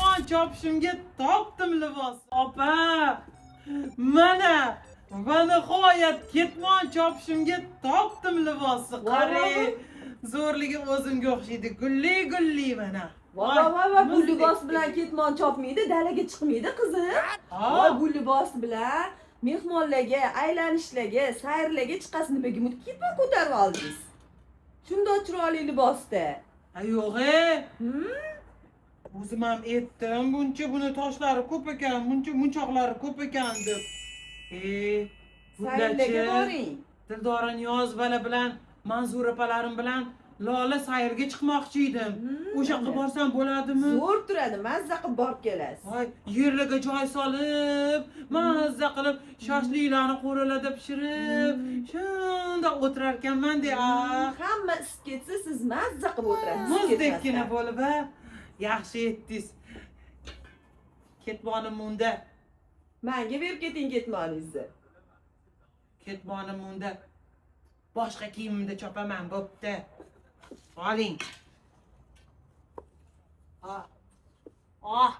ketmon chopishimga topdim libos. Opa! Mana va nihoyat ketmon chopishimga topdim libosni. Qarang. Zo'rligi o'zimga o'xshaydi. Gulli mana. Va bu libos bilan ketmon chopmaydi, dalaga chiqmaydi qizim. Voy bu libos bilan mehmonlarga, aylanishlarga, sayrlarga chiqasiz, nimaga bunday ketmon ko'tarib oldingiz? Shunday chiroyli libosda. Yo'q-e. O'zim ham aytdim, buncha buni toshlari ko'p ekan, buncha munchoqlari ko'p ekan deb. Sayrlarga boring. Dildora Niyozova bilan Manzura opalarim bilan Lola sayrga chiqmoqchi edim. O'sha yoqqa borsam bo'ladimi? Zo'r turadi, mazza qilib borib kelasiz. Voy, yerlarga joy solib, mazza qilib, shoshliklarni qo'ralada pishirib, shunda o'tirar ekanman-da. Hamma isib ketsa, siz mazza qilib o'tirasiz. Muzdekgina bo'lib, yaxshi etdingiz. Ketmonim unda. Menga berib keting ketmoningizni. Ketmonim unda. Boshqa kiyimimda chopaman, bo'pti. Oling. Ah.